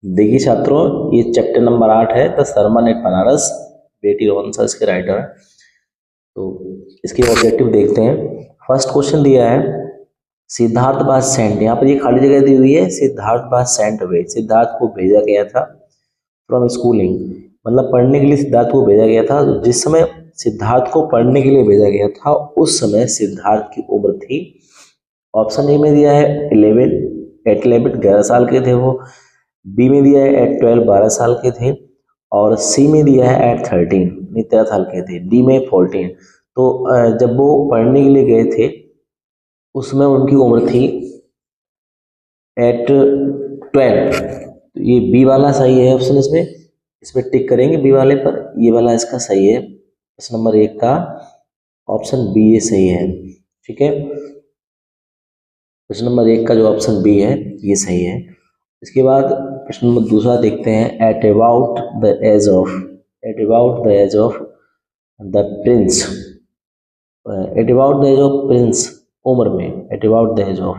देखिए छात्रों, ये चैप्टर नंबर 8 है द सरमन एट बनारस, बेटी रोहन इसके राइटर है। तो इसके ऑब्जेक्टिव देखते हैं। फर्स्ट क्वेश्चन दिया है सिद्धार्थ वाज सेंट, यहाँ पर ये खाली जगह दी हुई है, Siddharth was sent away, Siddharth को भेजा गया था फ्रॉम स्कूलिंग, मतलब पढ़ने के लिए सिद्धार्थ को भेजा गया था। जिस समय सिद्धार्थ को पढ़ने के लिए भेजा गया था उस समय सिद्धार्थ की उम्र थी, ऑप्शन ए में दिया है 11, एट 11 11 साल के थे वो, बी में दिया है एट 12 12 साल के थे, और सी में दिया है एट 13 13 साल के थे, डी में 14। तो जब वो पढ़ने के लिए गए थे उसमें उनकी उम्र थी एट 12। तो ये बी वाला सही है ऑप्शन, इसमें टिक करेंगे बी वाले पर, ये वाला इसका सही है। प्रश्न नंबर 1 का ऑप्शन बी ये सही है। ठीक है, प्रश्न नंबर 1 का जो ऑप्शन बी है ये सही है। इसके बाद प्रश्न नंबर दूसरा देखते हैं। At about the age of, at about the age of the prince, at about the age of prince, उम्र में, at about the age of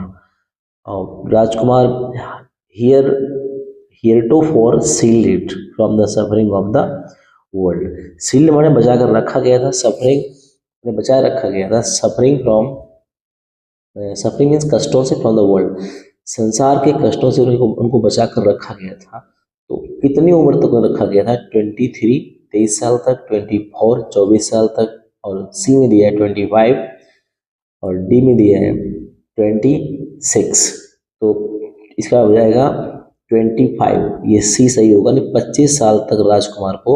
राजकुमार, here heretofore shielded from the suffering of the world, shield माने बचा कर रखा गया था, suffering ने बचाए रखा गया था, सफरिंग फ्रॉम, सफरिंग मीन्स कष्टों से, फ्रॉम द वर्ल्ड, संसार के कष्टों से उनको बचा कर रखा गया था। तो कितनी उम्र तक रखा गया था? 23 23 साल तक, 24 24 साल तक, और सी में दिया है 25, और डी में दिया है 26। तो इसका हो जाएगा 25, ये सी सही होगा। नहीं, 25 साल तक राजकुमार को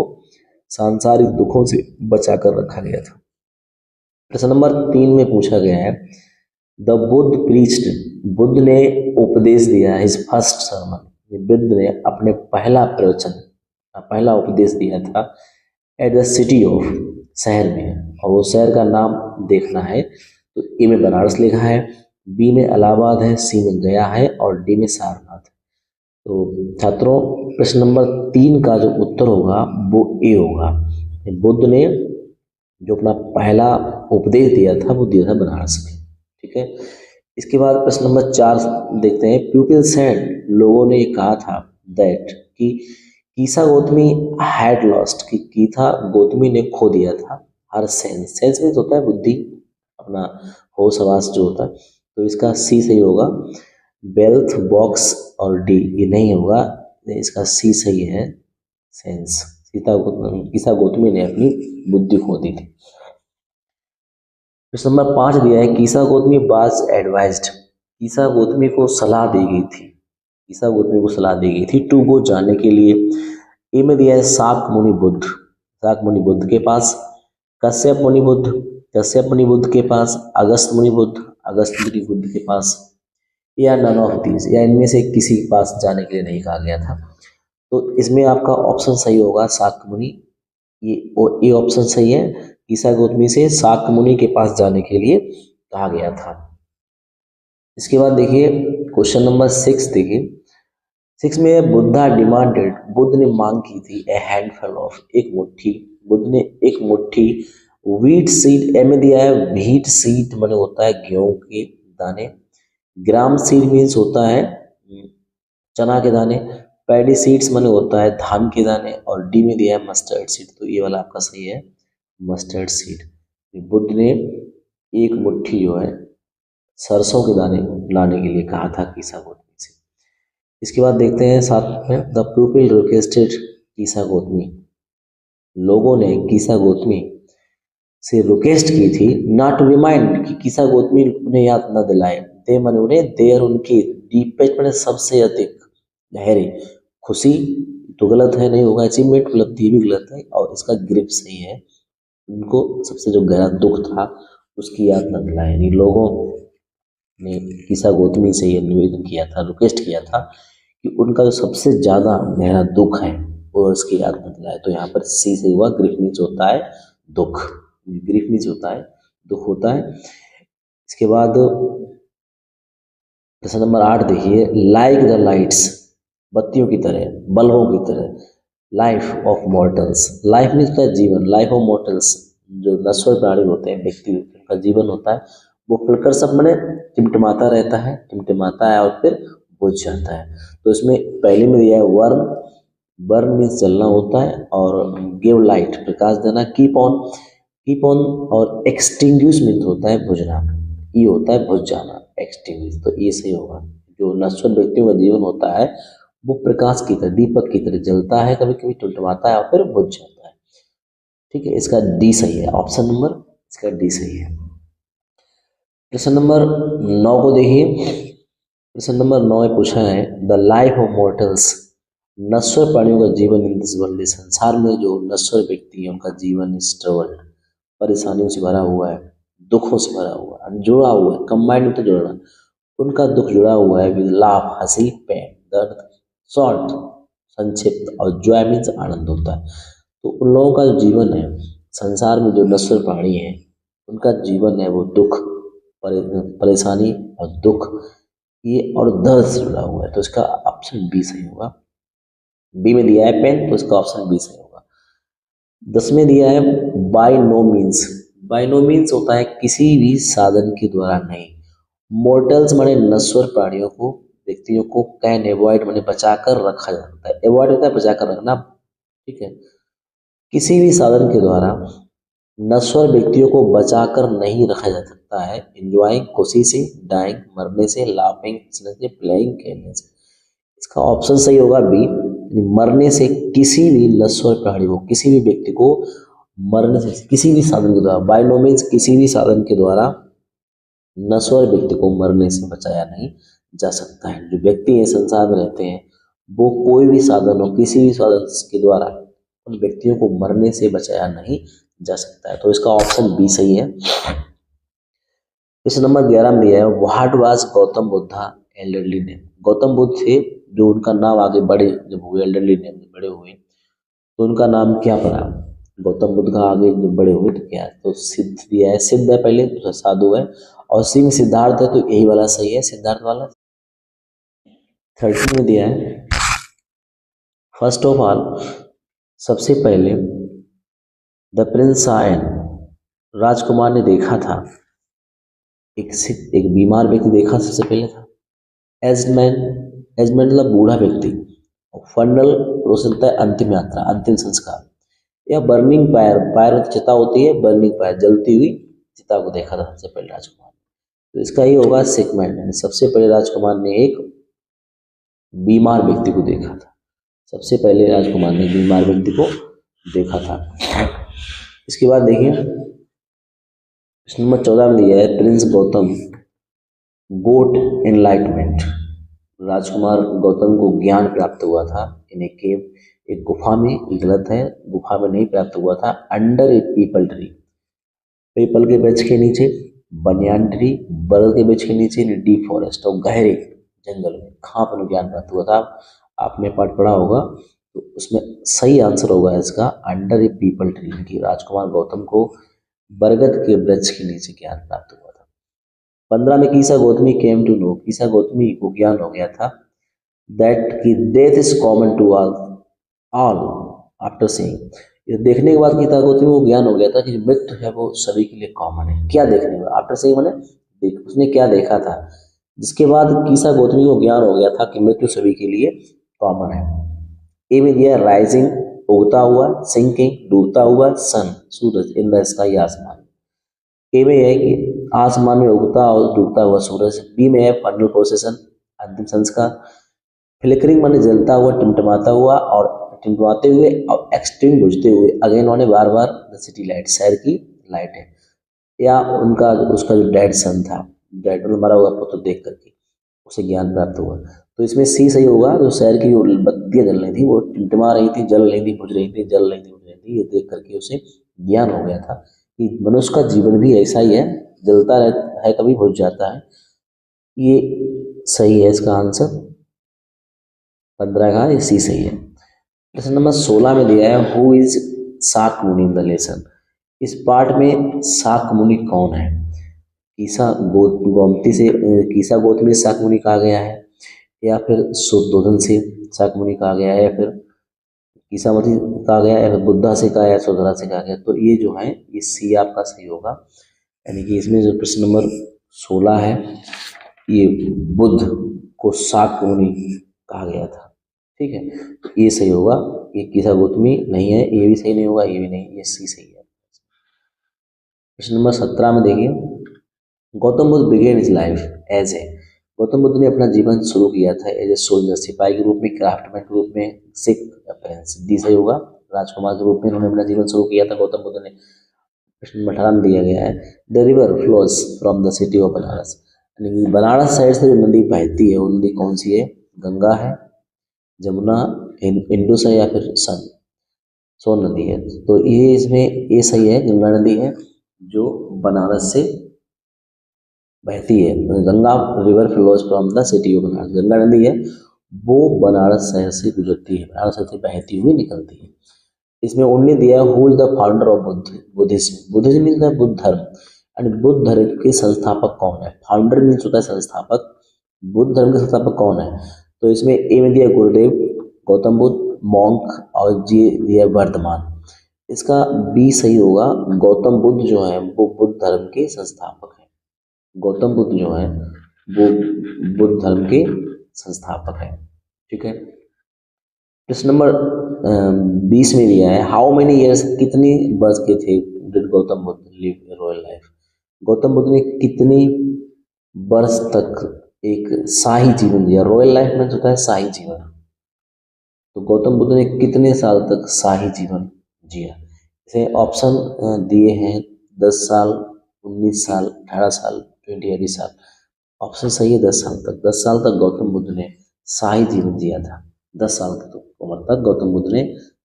सांसारिक दुखों से बचा कर रखा गया था। प्रश्न नंबर 3 में पूछा गया है द बुद्ध प्रीच्ड, बुद्ध ने उपदेश दिया, हिज फर्स्ट सर्मन, बुद्ध ने अपने पहला प्रवचन, पहला उपदेश दिया था एट द सिटी ऑफ, शहर में, और वो शहर का नाम देखना है। तो ए में बनारस लिखा है, बी में इलाहाबाद है, सी में गया है, और डी में सारनाथ है। तो छात्रों प्रश्न नंबर 3 का जो उत्तर होगा वो ए होगा। बुद्ध ने जो अपना पहला उपदेश दिया था वो दिया था बनारस में। ठीक है, इसके बाद प्रश्न नंबर 4 देखते हैं। पीपल सेड, लोगों ने कहा था, दैट कि कीसा गौतमी हैड लॉस्ट, कि कीथा गौतमी ने खो दिया था हर सेंस, सेंस मीन्स होता है बुद्धि, अपना होश हवास जो होता है। तो इसका सी सही होगा। वेल्थ बॉक्स और डी ये नहीं होगा, इसका सी सही है, सेंस। कीसा गौतमी ने अपनी बुद्धि खो दी थी। प्रश्न नंबर 5 दिया है कीसा गौतमी वाज एडवाइज्ड, कीसा गौतमी को सलाह दी गई थी, कीसा गौतमी को सलाह दी गई थी टू गो, जाने के लिए। ए में दिया है शाक मुनि बुद्ध, शाक मुनि बुद्ध के पास, कश्यप मुनि बुद्ध, कश्यप मुनि बुद्ध के पास, अगस्त मुनि बुद्ध, अगस्त मुनि बुद्ध के पास, या नन ऑफ दीज, या इनमें से किसी के पास जाने के लिए नहीं कहा गया था। तो इसमें आपका ऑप्शन सही होगा शाक्य मुनि, ये ऑप्शन सही है। कीसा गौतमी से शाक्य मुनि के पास जाने के लिए कहा गया था। इसके बाद देखिए क्वेश्चन नंबर 6 देखिए। 6 में बुद्धा डिमांडेड, बुद्ध ने मांग की थी ए हैंडफुल ऑफ, एक मुट्ठी, बुद्ध ने एक मुट्ठी व्हीट सीड, ए में दिया है व्हीट सीड माने होता है गेहूं के दाने, ग्राम सीड मीन्स होता है चना के दाने, पैडी सीड्स माने होता है धान के दाने, और डी में दिया है मस्टर्ड सीड। तो ये वाला आपका सही है, मस्टर्ड सीड। बुद्ध ने एक मुट्ठी जो है सरसों के दाने लाने के लिए कहा था कीसा गौतमी से। इसके बाद देखते हैं साथ में द पीपल रिक्वेस्टेड कीसा गौतमी, लोगों ने कीसा गौतमी से रिक्वेस्ट की थी नॉट टू रिमाइंड, कि कीसा गौतमी उन्हें याद न दिलाए, दे माने उन्हें, देर उनकी, डीपेस्ट माने सबसे अधिक गहरी खुशी, तो गलत है नहीं होगा, अचीवमेंट उपलब्धि भी गलत है, और इसका ग्रिप सही है, उनको सबसे जो गहरा दुख था उसकी याद न दिलाए, यानी लोगों ने कीसा गौतमी से ये निवेदन किया था, रिक्वेस्ट किया था कि उनका जो सबसे ज़्यादा गहरा दुख है वो उसकी याद न दिलाए। तो यहाँ पर सी से हुआ, ग्रिफ मीन्स होता है दुख, ग्रीफ मीन्स होता है दुख होता है। इसके बाद प्रश्न नंबर 8 देखिए। लाइक द लाइट्स, बत्तियों की तरह, बल्बों की तरह, life of mortals, life means होता है जीवन, लाइफ ऑफ मॉर्टल्स जो नश्वर प्राणी होते हैं, व्यक्ति का जीवन होता है वो खुलकर सब मने टिमटिमाता रहता है, टिमटिमाता है और फिर बुझ जाता है। तो इसमें पहले में दिया है वर्म, बर्न मीन्स जलना होता है, और गिव लाइट प्रकाश देना, कीप ऑन और एक्सटिंग्विश मीन्स होता है बुझना, ये होता है बुझ जाना, एक्सटिंग्विश। तो ये सही होगा। जो नश्वर व्यक्तियों का जीवन होता है वो प्रकाश की तरह, दीपक की तरह जलता है, कभी कभी टुटवाता है और फिर बुझ जाता है। ठीक है, इसका डी सही है, ऑप्शन नंबर इसका डी सही है। प्रश्न नंबर 9 को देखिए। प्रश्न नंबर 9 में पूछा है द लाइफ ऑफ मॉर्टल्स, नश्वर प्राणियों का जीवन इन दिस वर्ल्ड, संसार में जो नश्वर व्यक्ति है उनका जीवन इस ट्रबल्ड, परेशानियों से भरा हुआ है, दुखों से भरा हुआ है, जुड़ा हुआ है, कंबाइंड में तो जुड़ा, उनका दुख जुड़ा हुआ है विद लाभ, हंसी, पेन, दर्द, शॉर्ट, संक्षिप्त, और जॉय मीन्स आनंद होता है। तो उन लोगों का जो जीवन है संसार में, जो नश्वर प्राणी है उनका जीवन है वो दुख, परेशानी और दुख, ये और दर्द से जुड़ा हुआ है। तो इसका ऑप्शन बी सही होगा। बी में दिया है पेन, तो इसका ऑप्शन बी सही होगा। 10 में दिया है by no means, by no means होता है किसी भी साधन के द्वारा नहीं। मोर्टल्स माने नश्वर प्राणियों को, व्यक्तियों को, कैन अवॉइड माने बचा कर रखा जा सकता है, अवॉइड होता है बचा कर रखना। ठीक है, किसी भी साधन के द्वारा नश्वर व्यक्तियों को बचाकर नहीं रखा जा सकता है। एंजॉइंग खुशी से, डाइंग मरने से, लाफिंग हंसने से, प्लेइंग खेलने से। इसका ऑप्शन सही होगा बी, मरने से। किसी भी नश्वर प्राणी को, किसी भी व्यक्ति को मरने से, किसी भी साधन के द्वारा, बाय नो मीन्स किसी भी साधन के द्वारा नश्वर व्यक्ति को मरने से बचाया नहीं जा सकता है। जो व्यक्ति है संसार में रहते हैं वो कोई भी साधन हो, किसी भी साधन के द्वारा उन व्यक्तियों को मरने से बचाया नहीं जा सकता है। तो इसका ऑप्शन बी सही है। इस नंबर 11 में दिया है what was Gautam Buddha elderly name, Gautam Buddha थे जो उनका नाम आगे बड़े जब हुए, एल्डरली नेम बड़े हुए तो उनका नाम क्या पड़ा, गौतम बुद्ध का आगे जब बड़े हुए तो क्या, तो सिद्ध दिया है, सिद्ध है पहले, तो साधु है, और सी में सिद्धार्थ है, तो यही वाला सही है, सिद्धार्थ वाला। 13 में दिया है फर्स्ट ऑफ ऑल, सबसे पहले द प्रिंस saw an, राजकुमार ने देखा था, एक बीमार व्यक्ति देखा सबसे पहले था। एज्ड मैन, एज्ड मैन मतलब बूढ़ा व्यक्ति। फंडल रोशनता है अंतिम यात्रा, अंतिम संस्कार। या बर्निंग फायर, फायर चिता होती है, बर्निंग फायर जलती हुई चिता को देखा था सबसे पहले राजकुमार। तो इसका ही होगा सिकमैन, सबसे पहले राजकुमार ने एक बीमार व्यक्ति को देखा था, सबसे पहले राजकुमार ने बीमार व्यक्ति को देखा था। इसके बाद देखिए नंबर 14 में दिया है प्रिंस गौतम गोट एनलाइटमेंट, राजकुमार गौतम को ज्ञान प्राप्त हुआ था इन ए केव, एक गुफा में, गलत है, गुफा में नहीं प्राप्त हुआ था, अंडर ए पीपल ट्री, पीपल के वृक्ष के नीचे, बनियान ट्री, बरगद के वृक्ष के नीचे, डीप फॉरेस्ट और गहरे जंगल में, कहाँ पर ज्ञान प्राप्त हुआ था, आपने पाठ पढ़ा होगा। तो उसमें सही आंसर होगा इसका अंडर ए पीपल ट्री, की राजकुमार गौतम को बरगद के वृक्ष के नीचे ज्ञान प्राप्त हुआ था। 15 में Kisa Gotami came to know, Kisa Gotami को ज्ञान हो गया था दैट की death is common to all after seeing, ये देखने के बाद कीसा गौतमी को ज्ञान हो गया था कि मृत्यु है वो सभी के लिए कॉमन है। क्या देखने के बाद, आफ्टर सीइंग मैंने देख, उसने क्या देखा था जिसके बाद कीसा गौतमी को ज्ञान हो गया था कि मृत्यु सभी के लिए कॉमन है। ए में दिया राइजिंग उगता हुआ, सिंकिंग डूबता हुआ, सन सूरज इन द स्काई आसमान। ए में है कि आसमान में उगता और डूबता हुआ सूरज। बी में है फाइनल प्रोसेसन अंतिम संस्कार। फ्लिकरिंग माने जलता हुआ, टिमटिमाता हुआ और टिमटिमाते हुए और एक्सट्रीम बुझते हुए, अगेन माने बार बार, द सिटी लाइट शहर की लाइट है। या उनका उसका जो डैड सन था, डैड मरा हुआ पुत्र देख करके उसे ज्ञान प्राप्त हुआ। तो इसमें सी सही होगा, जो शहर की जो बत्तियां जल रही थी वो टिमटिमा रही थी, जल रही थी, बुझ रही थी, जल रही थी, बुझ रही थी, ये देख करके उसे ज्ञान हो गया था कि मनुष्य का जीवन भी ऐसा ही है, जलता रहता है, कभी बुझ जाता है। ये सही है, इसका आंसर 15 का ये सी सही है। प्रश्न नंबर 16 में दिया है हु इज शाक मुनि इन द लेसन, इस पार्ट में शाक मुनि कौन है। कीसा गोमती से, कीसा गोतमी शाक मुनि कहा गया है, या फिर शुद्धोधन से शाक मुनि कहा गया है, या फिर कीसामती कहा गया है, या फिर बुद्धा से कहा, या सुधरा से कहा गया। तो ये जो है ये सी आपका सही होगा। यानी कि इसमें जो प्रश्न नंबर 16 है ये बुद्ध को शाक्य मुनि कहा गया था। ठीक है, तो ये सही होगा। ये किसा गौतमी नहीं है, ये भी सही नहीं होगा, ये भी नहीं, ये सी सही है। क्वेश्चन नंबर 17 में देखिए, Gautam Buddha began his life as a, Gautam Buddha ने अपना जीवन शुरू किया था एज ए सोल्जर, सिपाही के रूप में, क्राफ्टमैन के रूप में, सिख अपेरेंस, डी सही होगा। राजकुमार के रूप में उन्होंने अपना जीवन शुरू किया था गौतम बुद्ध ने। प्रश्न नंबर 18 में दिया गया है, the river flows from the city of Banaras, यानी कि बनारस साइड से जो नदी बहती है वो नदी कौन सी है? गंगा है, जमुना, इंडस है, या फिर सोन नदी है। तो ये इसमें ये सही है, गंगा नदी है जो बनारस से बहती है। Ganga river flows from the city of Banaras, Ganga नदी है वो बनारस शहर से गुजरती है, बनारस शहर से बहती हुई निकलती है। इसमें उन्होंने दिया who is the founder of Buddhism, Buddhism means है बुद्ध धर्म, एंड बुद्ध धर्म के संस्थापक कौन है? फाउंडर मीन्स होता है संस्थापक, बुद्ध धर्म के संस्थापक कौन है? तो इसमें ए में दिया गुरुदेव, गौतम बुद्ध, मॉन्क, और जी दिया वर्धमान। इसका बी सही होगा, गौतम बुद्ध जो है वो बुद्ध धर्म के संस्थापक है। गौतम बुद्ध जो है वो बुद्ध धर्म के संस्थापक है। ठीक है, प्रश्न नंबर 20 में दिया है, हाउ मेनी ईयर्स, कितनी वर्ष के थे did Gautam Buddha live royal life, Gautam Buddha ने कितनी वर्ष तक एक शाही जीवन जिया? रॉयल लाइफ में होता है शाही जीवन, तो गौतम बुद्ध ने कितने साल तक शाही जीवन जिया? इसे ऑप्शन दिए हैं 10 साल, 19 साल, 18 साल, 20 साल। ऑप्शन सही है 10 साल तक। 10 साल तक गौतम बुद्ध ने शाही जीवन जिया था। 10 साल की उम्र तक गौतम बुद्ध ने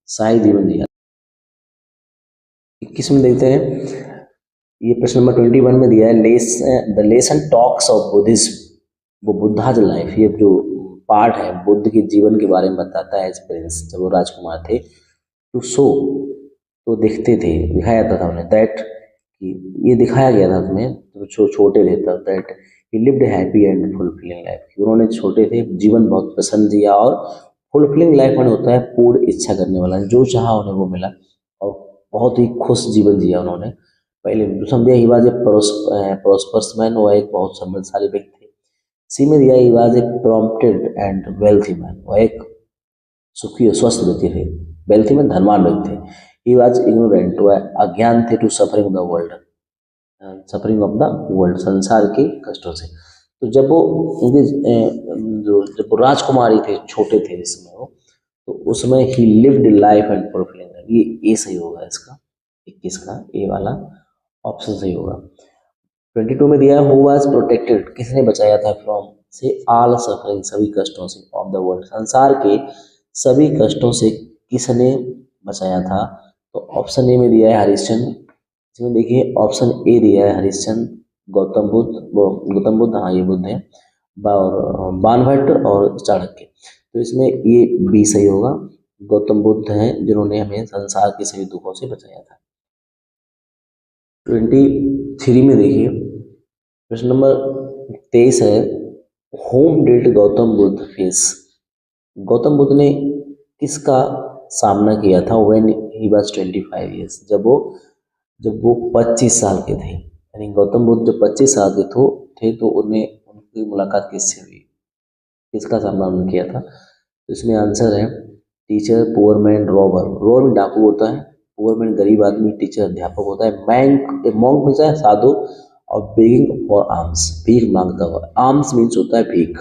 शाही जीवन जिया। 21 में देखते हैं, ये प्रश्न नंबर 21 में दिया है, the lesson talks of Buddhism, वो बुद्धाज लाइफ, ये जो पार्ट है बुद्ध के जीवन के बारे में बताता है। एक्सपीरियंस, जब वो राजकुमार थे तो तो दिखते थे, दिखाया जाता था उन्हें, दैट ये दिखाया गया था तुम्हें तो छोटे थे तब, that he lived happy and fulfilling life, उन्होंने छोटे थे जीवन बहुत पसंद जिया, और फुलफिलिंग लाइफ में होता है पूर्ण इच्छा करने वाला, जो चाहा उन्हें वो मिला, और बहुत ही खुश जीवन जिया उन्होंने। पहले समझे ही वाज ए प्रोस्पर्स मैन, वो एक बहुत समृद्धशाली व्यक्ति थे। सी में दिया he was a prompted and wealthy man, वो एक सुखी और स्वस्थ व्यक्ति थे। वेल्थी मैन धनवान व्यक्ति थे। ही वाज इग्नोरेंट, वह अज्ञान थे, to suffering the world, suffering of the world, संसार के कष्टों से। तो जब वो उनके जब वो राजकुमारी थे, छोटे थे जिस समय वो, तो उसमें ही लिव्ड लाइफ एंड फुलफिलिंग, ये सही होगा इसका 21 का, ए वाला ऑप्शन सही होगा। 22 में दिया है, हु वाज प्रोटेक्टेड, किसने बचाया था, फ्रॉम से ऑल सफरिंग, सभी कष्टों से, ऑफ द वर्ल्ड, संसार के सभी कष्टों से किसने बचाया था? तो ऑप्शन ए में दिया है हरिश्चंद्र। इसमें देखिए ऑप्शन ए दिया है हरिश्चंद्र, गौतम बुद्ध, हाँ ये बुद्ध है, और बाणभट्ट और चाणक्य। तो इसमें ये बी सही होगा, गौतम बुद्ध हैं जिन्होंने हमें संसार के सभी दुखों से बचाया था। 23 में देखिए, प्रश्न नंबर 23 है, home did Gautam Buddha face, Gautam Buddha ने किसका सामना किया था व्हेन ही वाज 25 ईयर्स, जब वो 25 साल के थे, यानी गौतम बुद्ध जब 25 साल के थे तो उन्हें उनकी मुलाकात किससे हुई, किसका सामना उन्होंने किया था? तो इसमें आंसर है teacher, poor man, robber, robber में डाकू होता है, पुअर मैन गरीब आदमी, टीचर अध्यापक होता है, मॉन्क मीन्स है साधु, और बेगिंग फॉर आर्म्स, भीख मांगता हुआ, आर्म्स मीन्स होता है भीख,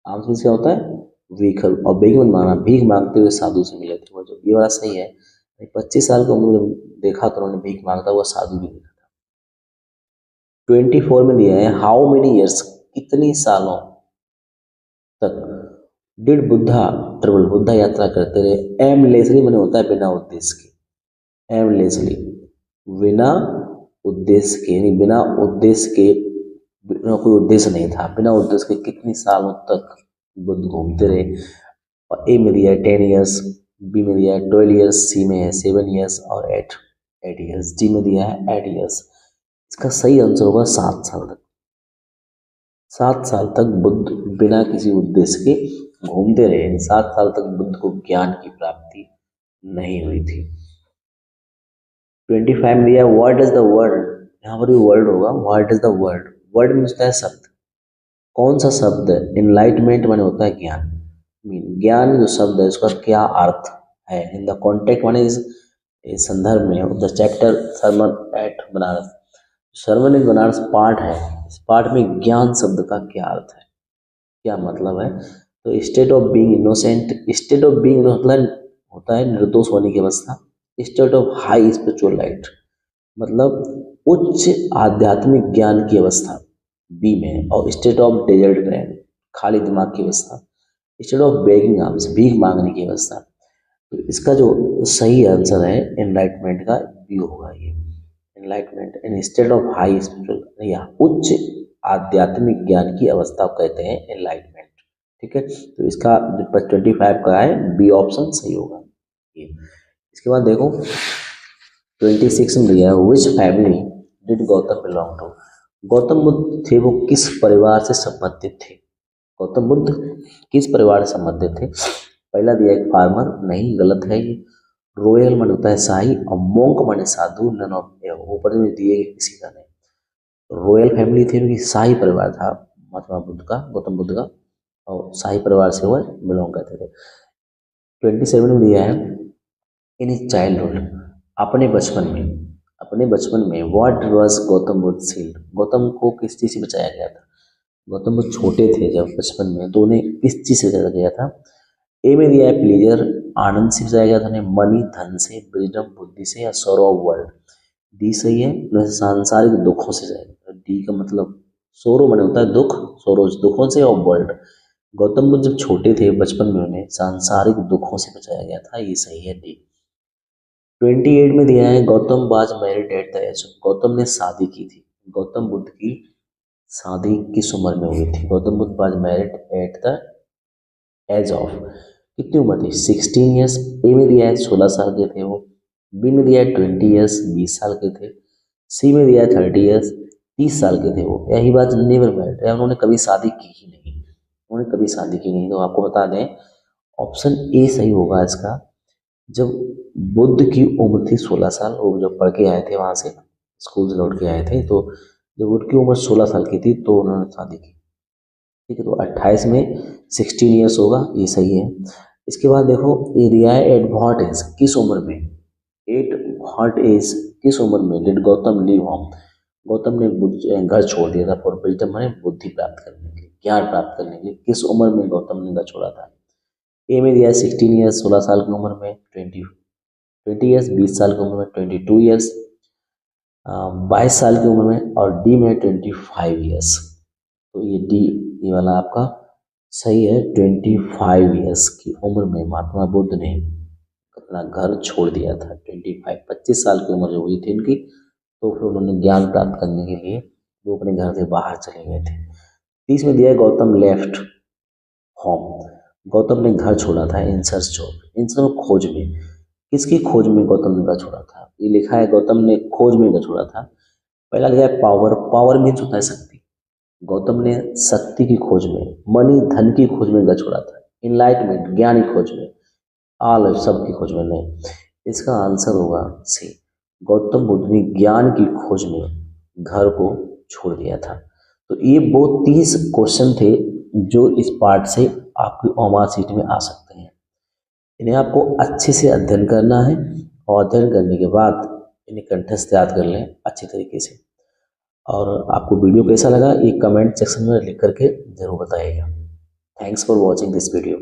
आर्म्स मीन्स क्या होता है भीख, और बेगिंग मांगना, भीख मांगते हुए साधु से मिले थे वो, जो ये वाला सही है। 25 साल की उम्र में देखा तो उन्होंने भीख मांगता हुआ साधु भी देखा था। 24 में दिया है, हाउ मेनी ईयर्स, कितनी सालों तक डिड बुद्धा ट्रेवल, बुद्धा यात्रा करते रहे, एमलेसली मैंने होता है बिना उद्देश्य के, एमलेसली बिना उद्देश्य के, यानी बिना उद्देश्य के, बिना कोई उद्देश्य नहीं था, बिना उद्देश्य के कितनी सालों तक बुद्ध घूमते रहे। और ए में दिया है 10 ईयर्स, बी में दिया है 12 ईयर्स, सी में है 7 ईयर्स और 8 ईयर्स, डी में दिया है 8 ईयर्स। इसका सही आंसर होगा 7 साल तक। 7 साल तक बुद्ध बिना किसी उद्देश्य के घूमते रहे, 7 साल तक बुद्ध को ज्ञान की प्राप्ति नहीं हुई थी। 25 में दिया व्हाट इज द वर्ल्ड, यहाँ पर भी वर्ल्ड होगा, what is the world, world means होता है शब्द, कौन सा शब्द एनलाइटमेंट माने होता है ज्ञान, मीन ज्ञान जो शब्द है उसका क्या अर्थ है इन द कॉन्टेक्ट माने इस संदर्भ में the chapter sermon at Banaras, sermon in Banaras part है, इस पार्ट में ज्ञान शब्द का क्या अर्थ है, क्या मतलब है। तो state of being innocent, state of being मतलब होता है निर्दोष होने की अवस्था, state of high spiritual light मतलब उच्च आध्यात्मिक ज्ञान की अवस्था बी में, और स्टेट ऑफ डेजर्ट ब्रेन खाली दिमाग की अवस्था, स्टेट ऑफ बेगिंग आर्म्स भीख मांगने की अवस्था। तो इसका जो सही आंसर है एनलाइटमेंट का बी होगा ये, enlightenment in state of high spiritual या उच्च आध्यात्मिक ज्ञान की अवस्था को कहते हैं एनलाइटमेंट। ठीक है, तो इसका जो 25 का है बी ऑप्शन सही होगा ये। इसके बाद देखो 26 में दिया which family did Gautam belong to, Gautam Buddha थे वो किस परिवार से संबंधित थे, गौतम बुद्ध किस परिवार से संबंधित थे। पहला दिया एक फार्मर, नहीं गलत है ये। रॉयल मन होता है शाही, और मोंक माने साधु, नन ऑफ ऊपर में दिए किसी का नहीं। रॉयल फैमिली थी क्योंकि शाही परिवार था महात्मा बुद्ध का, गौतम बुद्ध का, और शाही परिवार से वह बिलोंग करते थे। 27 में दिया है इन हिज चाइल्डहुड, अपने बचपन में what was Gautam Buddha shielded, Gautam को किस चीज़ से बचाया गया था। गौतम बुद्ध छोटे थे जब बचपन में तो उन्हें किस चीज़ से बचाया गया था। ए में दिया है प्लीजर, आनंद से बचाया गया था उन्हें, मनी धन से, विजडम बुद्धि से, या सोरो ऑफ वर्ल्ड। डी सही है, उन्हें सांसारिक दुखों से बचाया। डी का मतलब सोरो माने होता है दुख, सोरो दुखों से, और वर्ल्ड गौतम बुद्ध जब छोटे थे बचपन में उन्हें सांसारिक दुखों से बचाया गया था, ये सही है डी। 28 में दिया है Gautam was married at the age, Gautam ने शादी की थी, गौतम बुद्ध की शादी किस उम्र में हुई थी। Gautam Buddha was married at the age of, कितनी उम्र थी 16 ईयर्स। ए में दिया है 16 साल के थे वो, बी में दिया है 20 ईयर्स 20 साल के थे, सी में दिया है 30 ईयर्स 30 साल के थे वो। यही बात नेवर मैरिड है, उन्होंने कभी शादी की ही नहीं, उन्होंने कभी शादी की नहीं। तो आपको बता दें ऑप्शन ए सही होगा इसका। जब बुद्ध की उम्र थी 16 साल, वो जब पढ़ के आए थे वहाँ से स्कूल से लौट के आए थे, तो जब उनकी उम्र 16 साल की थी तो उन्होंने शादी की। ठीक है, तो 28 में 16 ईयर्स होगा, ये सही है। इसके बाद देखो ये दिया है एट व्हाट एज, किस उम्र में, एट व्हाट एज किस उम्र में did Gautam leave home, Gautam ने घर छोड़ दिया था फॉर विजडम माने बुद्धि प्राप्त करने के लिए, ज्ञान प्राप्त करने के लिए। किस उम्र में गौतम ने घर छोड़ा था। ए में दिया है 16 ईयर्स 16 साल की उम्र में, 20 ईयर्स 20 साल की उम्र में, 22 ईयर्स 22 साल की उम्र में, और डी में 25 ईयर्स। तो ये डी ये वाला आपका सही है। 25 ईयर्स की उम्र में महात्मा बुद्ध ने अपना घर छोड़ दिया था। 25 साल की उम्र जो हुई थी इनकी, तो फिर उन्होंने ज्ञान प्राप्त करने के लिए वो अपने घर से बाहर चले गए थे। 30 में दिया है गौतम लेफ्ट होम, गौतम ने घर छोड़ा था इन सर्च ऑफ, इन सब खोज में, किसकी खोज में गौतम ने घर छोड़ा था। ये लिखा है गौतम ने खोज में घर छोड़ा था। पहला लिखा है पावर, पावर मीन्स होता है शक्ति, गौतम ने शक्ति की खोज में, मनी धन की खोज में घर छोड़ा था, इनलाइटमेंट ज्ञान की खोज में, ऑल सब की खोज में नहीं। इसका आंसर होगा सी, गौतम बुद्ध ने ज्ञान की खोज में घर को छोड़ दिया था। तो ये वो 30 क्वेश्चन थे जो इस पार्ट से आपकी ओमा सीट में आ सकते हैं। इन्हें आपको अच्छे से अध्ययन करना है, और अध्ययन करने के बाद इन्हें कंठस्थ याद कर लें अच्छे तरीके से। और आपको वीडियो कैसा लगा ये कमेंट सेक्शन में लिख करके ज़रूर बताइएगा। Thanks for watching this video.